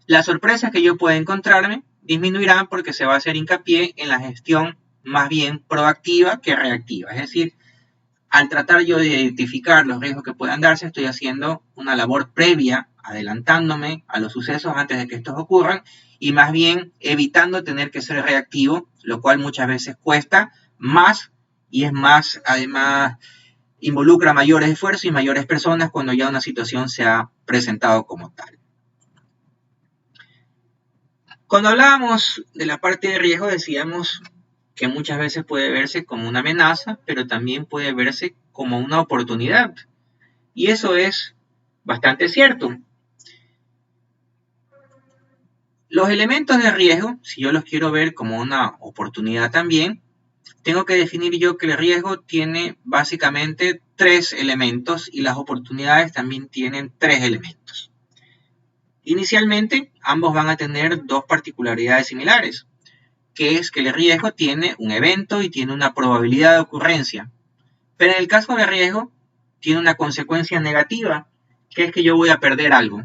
Las sorpresas que yo pueda encontrarme disminuirán porque se va a hacer hincapié en la gestión más bien proactiva que reactiva. Es decir, al tratar yo de identificar los riesgos que puedan darse, estoy haciendo una labor previa, adelantándome a los sucesos antes de que estos ocurran y más bien evitando tener que ser reactivo, lo cual muchas veces cuesta más y es más, además, involucra mayores esfuerzos y mayores personas cuando ya una situación se ha presentado como tal. Cuando hablábamos de la parte de riesgo, decíamos que muchas veces puede verse como una amenaza, pero también puede verse como una oportunidad. Y eso es bastante cierto. Los elementos de riesgo, si yo los quiero ver como una oportunidad también, tengo que definir yo que el riesgo tiene básicamente 3 elementos y las oportunidades también tienen 3 elementos. Inicialmente, ambos van a tener 2 particularidades similares, que es que el riesgo tiene un evento y tiene una probabilidad de ocurrencia. Pero en el caso del riesgo, tiene una consecuencia negativa, que es que yo voy a perder algo.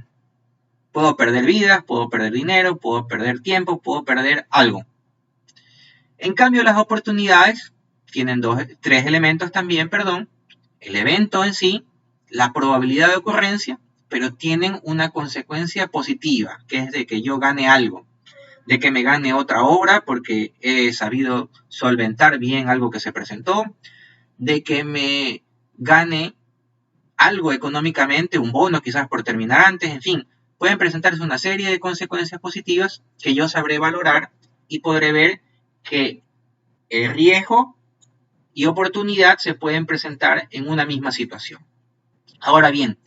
Puedo perder vidas, puedo perder dinero, puedo perder tiempo, puedo perder algo. En cambio, las oportunidades tienen 3 elementos también, el evento en sí, la probabilidad de ocurrencia, pero tienen una consecuencia positiva, que es de que yo gane algo, de que me gane otra obra porque he sabido solventar bien algo que se presentó, de que me gane algo económicamente, un bono quizás por terminar antes, en fin, pueden presentarse una serie de consecuencias positivas que yo sabré valorar y podré ver que el riesgo y oportunidad se pueden presentar en una misma situación. Ahora bien,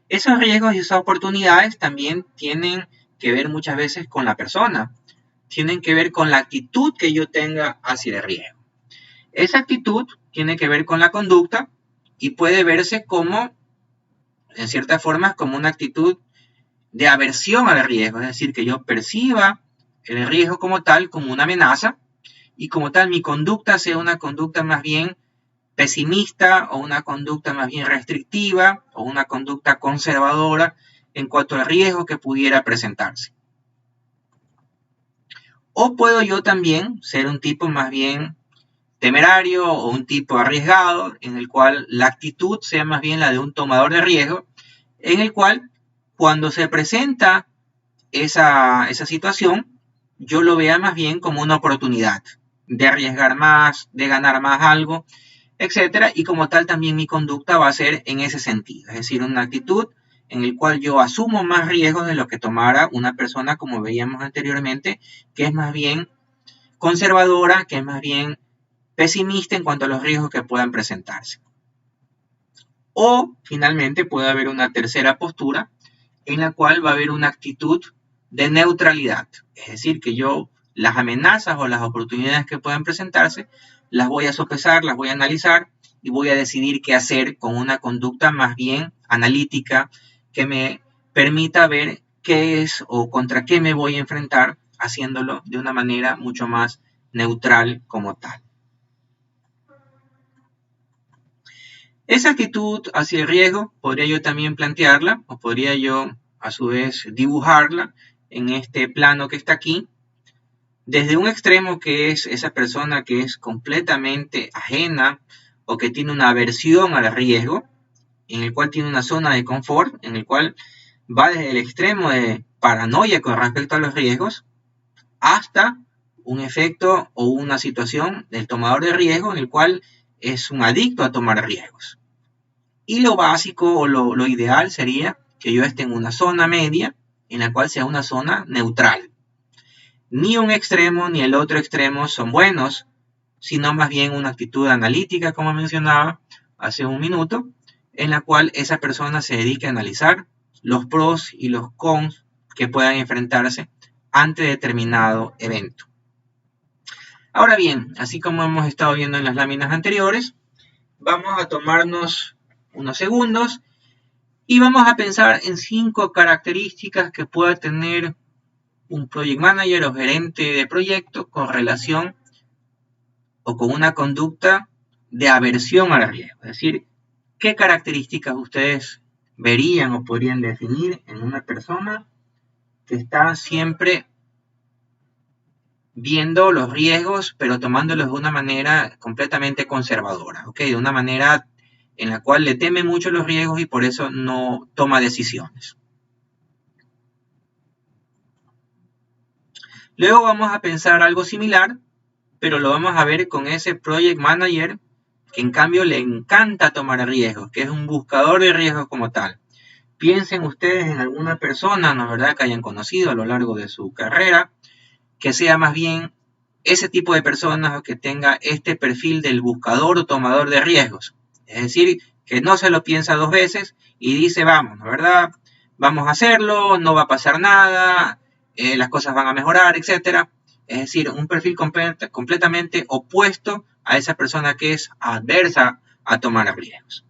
esos riesgos y esas oportunidades también tienen que ver muchas veces con la persona, tienen que ver con la actitud que yo tenga hacia el riesgo. Esa actitud tiene que ver con la conducta y puede verse como, en ciertas formas, como una actitud de aversión al riesgo, es decir, que yo perciba el riesgo como tal, como una amenaza, y como tal mi conducta sea una conducta más bien pesimista o una conducta más bien restrictiva o una conducta conservadora en cuanto al riesgo que pudiera presentarse. O puedo yo también ser un tipo más bien temerario o un tipo arriesgado en el cual la actitud sea más bien la de un tomador de riesgo, en el cual cuando se presenta esa situación, yo lo vea más bien como una oportunidad de arriesgar más, de ganar más algo, etcétera, y como tal también mi conducta va a ser en ese sentido, es decir, una actitud en el cual yo asumo más riesgos de lo que tomara una persona, como veíamos anteriormente, que es más bien conservadora, que es más bien pesimista en cuanto a los riesgos que puedan presentarse. O, finalmente, puede haber una tercera postura en la cual va a haber una actitud de neutralidad, es decir, que yo las amenazas o las oportunidades que puedan presentarse las voy a sopesar, las voy a analizar y voy a decidir qué hacer con una conducta más bien analítica que me permita ver qué es o contra qué me voy a enfrentar, haciéndolo de una manera mucho más neutral como tal. Esa actitud hacia el riesgo podría yo también plantearla o podría yo a su vez dibujarla en este plano que está aquí, desde un extremo que es esa persona que es completamente ajena o que tiene una aversión al riesgo, en el cual tiene una zona de confort, en el cual va desde el extremo de paranoia con respecto a los riesgos, hasta un efecto o una situación del tomador de riesgo en el cual es un adicto a tomar riesgos. Y lo básico o lo ideal sería que yo esté en una zona media, en la cual sea una zona neutral. Ni un extremo ni el otro extremo son buenos, sino más bien una actitud analítica, como mencionaba hace un minuto, en la cual esa persona se dedique a analizar los pros y los cons que puedan enfrentarse ante determinado evento. Ahora bien, así como hemos estado viendo en las láminas anteriores, vamos a tomarnos unos segundos y vamos a pensar en 5 características que pueda tener un project manager o gerente de proyecto con relación o con una conducta de aversión al riesgo. Es decir, ¿qué características ustedes verían o podrían definir en una persona que está siempre viendo los riesgos, pero tomándolos de una manera completamente conservadora, ¿ok? De una manera en la cual le teme mucho los riesgos y por eso no toma decisiones. Luego vamos a pensar algo similar, pero lo vamos a ver con ese project manager que en cambio le encanta tomar riesgos, que es un buscador de riesgos como tal. Piensen ustedes en alguna persona, ¿no es verdad?, que hayan conocido a lo largo de su carrera, que sea más bien ese tipo de personas o que tenga este perfil del buscador o tomador de riesgos. Es decir, que no se lo piensa 2 veces y dice, vamos, ¿no es verdad?, vamos a hacerlo, no va a pasar nada, las cosas van a mejorar, etc. Es decir, un perfil completamente opuesto a esa persona que es adversa a tomar riesgos.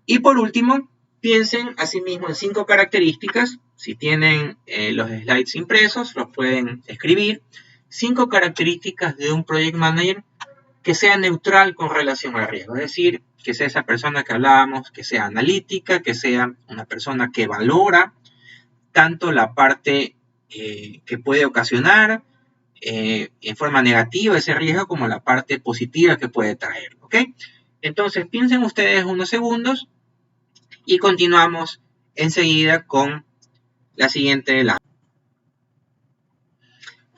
Y por último, piensen asimismo en 5 características. Si tienen los slides impresos, los pueden escribir. 5 características de un project manager que sea neutral con relación al riesgo. Es decir, que sea esa persona que hablábamos, que sea analítica, que sea una persona que valora tanto la parte que puede ocasionar en forma negativa ese riesgo como la parte positiva que puede traer. ¿Ok? Entonces, piensen ustedes unos segundos y continuamos enseguida con la siguiente lámina.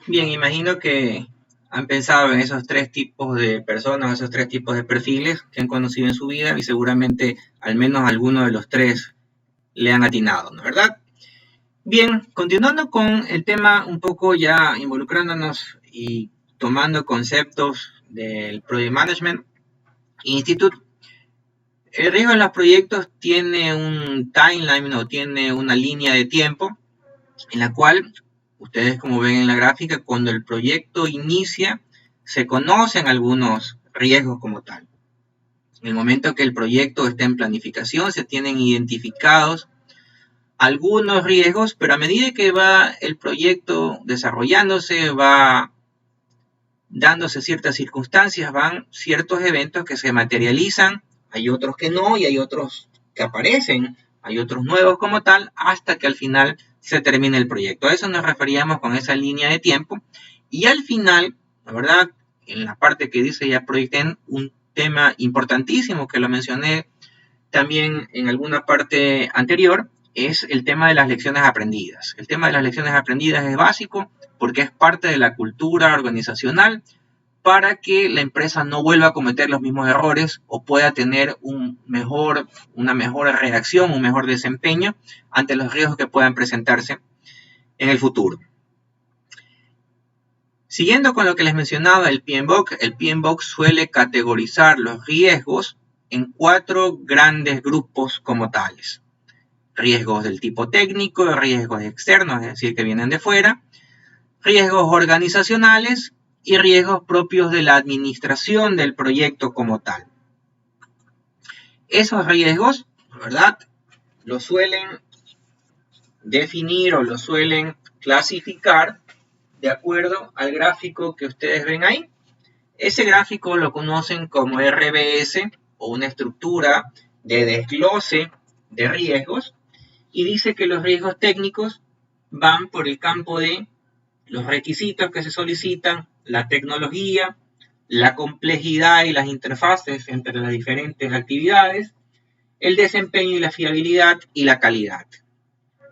Bien, imagino que han pensado en esos 3 tipos de personas, esos 3 tipos de perfiles que han conocido en su vida y seguramente al menos alguno de los 3 le han atinado, ¿no es verdad? Bien, continuando con el tema un poco ya involucrándonos y tomando conceptos del Project Management Institute, el riesgo en los proyectos tiene un timeline o tiene una línea de tiempo en la cual ustedes, como ven en la gráfica, cuando el proyecto inicia, se conocen algunos riesgos como tal. En el momento que el proyecto está en planificación, se tienen identificados algunos riesgos, pero a medida que va el proyecto desarrollándose, va dándose ciertas circunstancias, van ciertos eventos que se materializan, hay otros que no y hay otros que aparecen, hay otros nuevos como tal, hasta que al final se termine el proyecto. A eso nos referíamos con esa línea de tiempo. Y al final, la verdad, en la parte que dice ya Project End, un tema importantísimo que lo mencioné también en alguna parte anterior, es el tema de las lecciones aprendidas. El tema de las lecciones aprendidas es básico porque es parte de la cultura organizacional para que la empresa no vuelva a cometer los mismos errores o pueda tener una mejor reacción, un mejor desempeño ante los riesgos que puedan presentarse en el futuro. Siguiendo con lo que les mencionaba, el PMBOK suele categorizar los riesgos en 4 grandes grupos como tales. Riesgos del tipo técnico, riesgos externos, es decir, que vienen de fuera, riesgos organizacionales y riesgos propios de la administración del proyecto como tal. Esos riesgos, ¿verdad?, los suelen definir o los suelen clasificar de acuerdo al gráfico que ustedes ven ahí. Ese gráfico lo conocen como RBS o una estructura de desglose de riesgos y dice que los riesgos técnicos van por el campo de los requisitos que se solicitan, la tecnología, la complejidad y las interfaces entre las diferentes actividades, el desempeño y la fiabilidad y la calidad.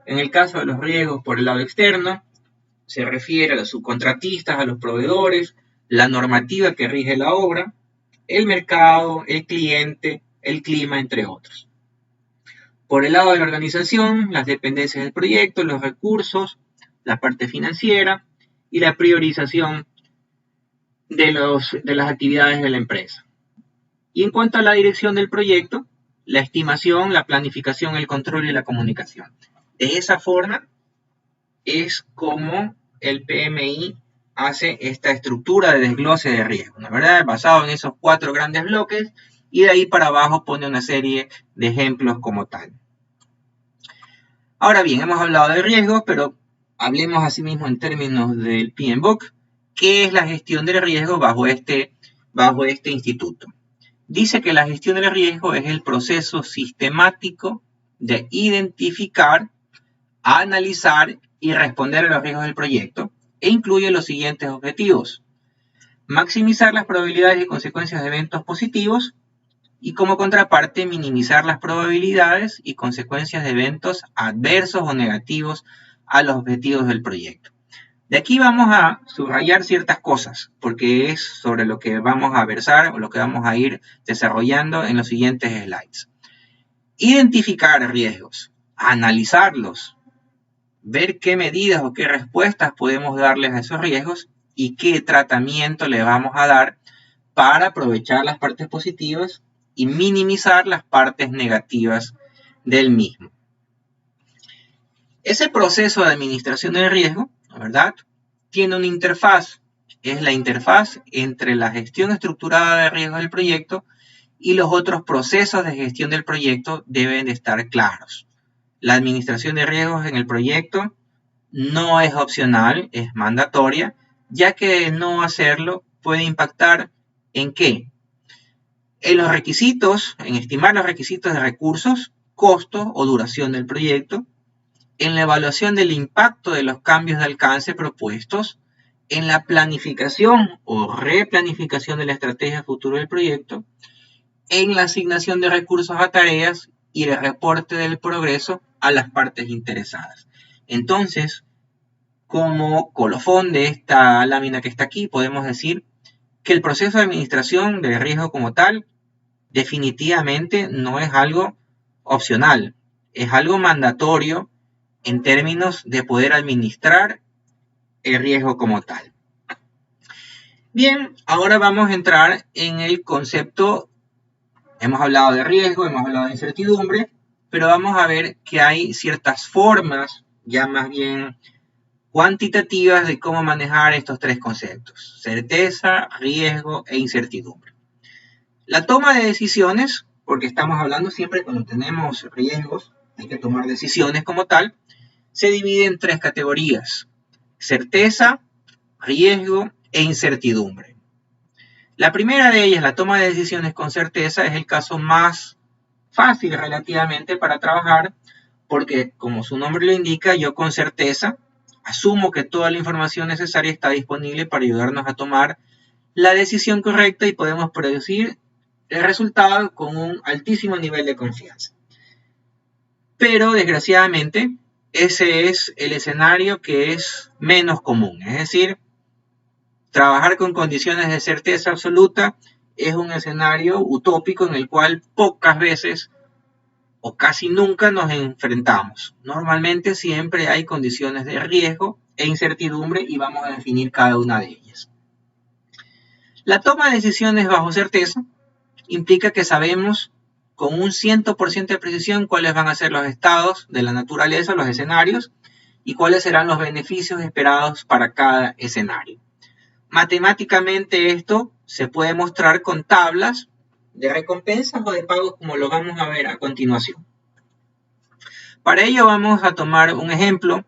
En el caso de los riesgos por el lado externo, se refiere a los subcontratistas, a los proveedores, la normativa que rige la obra, el mercado, el cliente, el clima, entre otros. Por el lado de la organización, las dependencias del proyecto, los recursos, la parte financiera y la priorización de las actividades de la empresa. Y en cuanto a la dirección del proyecto, la estimación, la planificación, el control y la comunicación. De esa forma es como el PMI hace esta estructura de desglose de riesgo, ¿no? ¿Verdad? Basado en esos 4 grandes bloques, y de ahí para abajo pone una serie de ejemplos como tal. Ahora bien, hemos hablado de riesgos, pero hablemos asimismo en términos del PMBOK. ¿Qué es la gestión del riesgo bajo este instituto? Dice que la gestión del riesgo es el proceso sistemático de identificar, analizar y responder a los riesgos del proyecto, e incluye los siguientes objetivos: maximizar las probabilidades y consecuencias de eventos positivos, y como contraparte minimizar las probabilidades y consecuencias de eventos adversos o negativos a los objetivos del proyecto. De aquí vamos a subrayar ciertas cosas, porque es sobre lo que vamos a versar o lo que vamos a ir desarrollando en los siguientes slides. Identificar riesgos, analizarlos, ver qué medidas o qué respuestas podemos darles a esos riesgos y qué tratamiento le vamos a dar para aprovechar las partes positivas y minimizar las partes negativas del mismo. Ese proceso de administración del riesgo, ¿verdad?, tiene una interfaz. Es la interfaz entre la gestión estructurada de riesgos del proyecto y los otros procesos de gestión del proyecto deben de estar claros. La administración de riesgos en el proyecto no es opcional, es mandatoria, ya que de no hacerlo puede impactar ¿en qué? En los requisitos, en estimar los requisitos de recursos, costo o duración del proyecto, en la evaluación del impacto de los cambios de alcance propuestos, en la planificación o replanificación de la estrategia futura del proyecto, en la asignación de recursos a tareas y el reporte del progreso a las partes interesadas. Entonces, como colofón de esta lámina que está aquí, podemos decir que el proceso de administración del riesgo como tal definitivamente no es algo opcional, es algo mandatorio en términos de poder administrar el riesgo como tal. Bien, ahora vamos a entrar en el concepto. Hemos hablado de riesgo, hemos hablado de incertidumbre, pero vamos a ver que hay ciertas formas, ya más bien cuantitativas, de cómo manejar estos 3 conceptos: certeza, riesgo e incertidumbre. La toma de decisiones, porque estamos hablando siempre cuando tenemos riesgos, hay que tomar decisiones como tal, se divide en 3 categorías: certeza, riesgo e incertidumbre. La primera de ellas, la toma de decisiones con certeza, es el caso más fácil relativamente para trabajar, porque como su nombre lo indica, yo con certeza asumo que toda la información necesaria está disponible para ayudarnos a tomar la decisión correcta y podemos predecir el resultado con un altísimo nivel de confianza. Pero desgraciadamente ese es el escenario que es menos común, es decir, trabajar con condiciones de certeza absoluta es un escenario utópico en el cual pocas veces o casi nunca nos enfrentamos. Normalmente siempre hay condiciones de riesgo e incertidumbre y vamos a definir cada una de ellas. La toma de decisiones bajo certeza implica que sabemos con un 100% de precisión cuáles van a ser los estados de la naturaleza, los escenarios, y cuáles serán los beneficios esperados para cada escenario. Matemáticamente esto se puede mostrar con tablas de recompensas o de pagos, como lo vamos a ver a continuación. Para ello vamos a tomar un ejemplo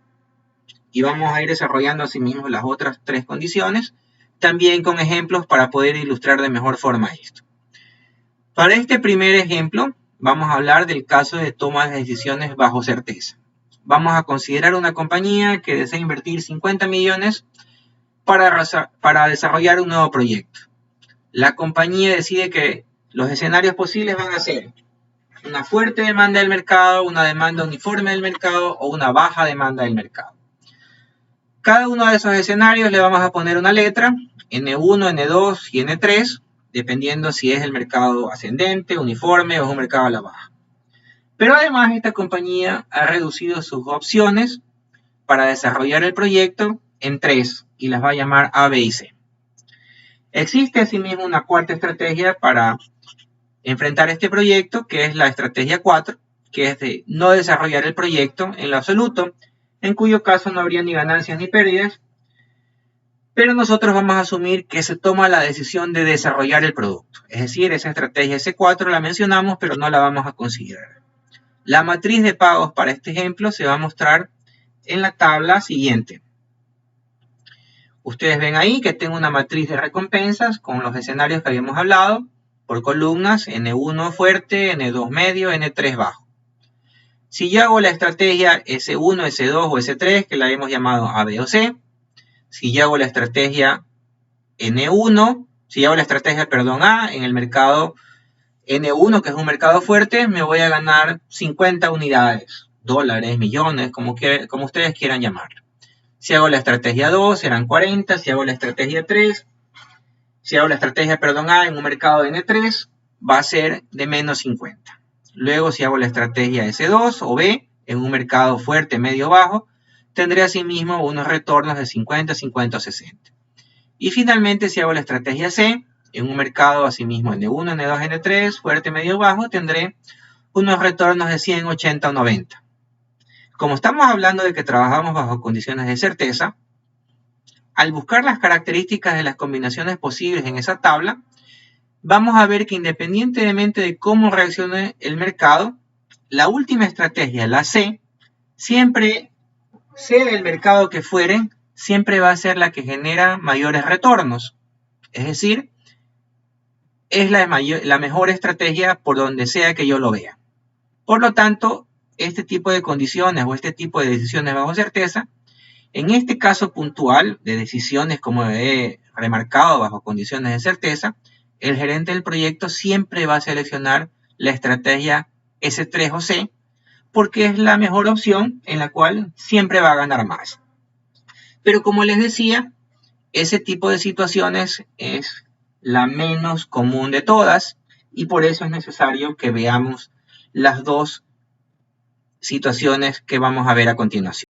y vamos a ir desarrollando asimismo las otras 3 condiciones, también con ejemplos para poder ilustrar de mejor forma esto. Para este primer ejemplo vamos a hablar del caso de toma de decisiones bajo certeza. Vamos a considerar una compañía que desea invertir 50 millones para desarrollar un nuevo proyecto. La compañía decide que los escenarios posibles van a ser una fuerte demanda del mercado, una demanda uniforme del mercado o una baja demanda del mercado. Cada uno de esos escenarios le vamos a poner una letra, N1, N2 y N3, dependiendo si es el mercado ascendente, uniforme o es un mercado a la baja. Pero además esta compañía ha reducido sus opciones para desarrollar el proyecto en 3 y las va a llamar A, B y C. Existe asimismo una cuarta estrategia para enfrentar este proyecto, que es la estrategia 4, que es de no desarrollar el proyecto en lo absoluto, en cuyo caso no habría ni ganancias ni pérdidas, pero nosotros vamos a asumir que se toma la decisión de desarrollar el producto. Es decir, esa estrategia S4 la mencionamos, pero no la vamos a considerar. La matriz de pagos para este ejemplo se va a mostrar en la tabla siguiente. Ustedes ven ahí que tengo una matriz de recompensas con los escenarios que habíamos hablado, por columnas, N1 fuerte, N2 medio, N3 bajo. Si yo hago la estrategia S1, S2 o S3, que la hemos llamado A, B o C, si yo hago la estrategia N1, si yo hago la estrategia, A, en el mercado N1, que es un mercado fuerte, me voy a ganar 50 unidades, dólares, millones, como ustedes quieran llamarlo. Si hago la estrategia 2, serán 40. Si hago la estrategia 3, si hago la estrategia, A, en un mercado de N3, va a ser de menos 50. Luego, si hago la estrategia S2 o B, en un mercado fuerte, medio, bajo, tendré asimismo unos retornos de 50, 50 o 60. Y finalmente, si hago la estrategia C, en un mercado asimismo N1, N2, N3, fuerte, medio, bajo, tendré unos retornos de 100, 80 o 90. Como estamos hablando de que trabajamos bajo condiciones de certeza, al buscar las características de las combinaciones posibles en esa tabla, vamos a ver que independientemente de cómo reaccione el mercado, la última estrategia, la C, siempre, sea del mercado que fuere, siempre va a ser la que genera mayores retornos. Es decir, es la mejor estrategia por donde sea que yo lo vea. Por lo tanto, este tipo de condiciones o este tipo de decisiones bajo certeza, en este caso puntual de decisiones como he remarcado bajo condiciones de certeza, el gerente del proyecto siempre va a seleccionar la estrategia S3 o C porque es la mejor opción en la cual siempre va a ganar más. Pero como les decía, ese tipo de situaciones es la menos común de todas y por eso es necesario que veamos las dos situaciones que vamos a ver a continuación.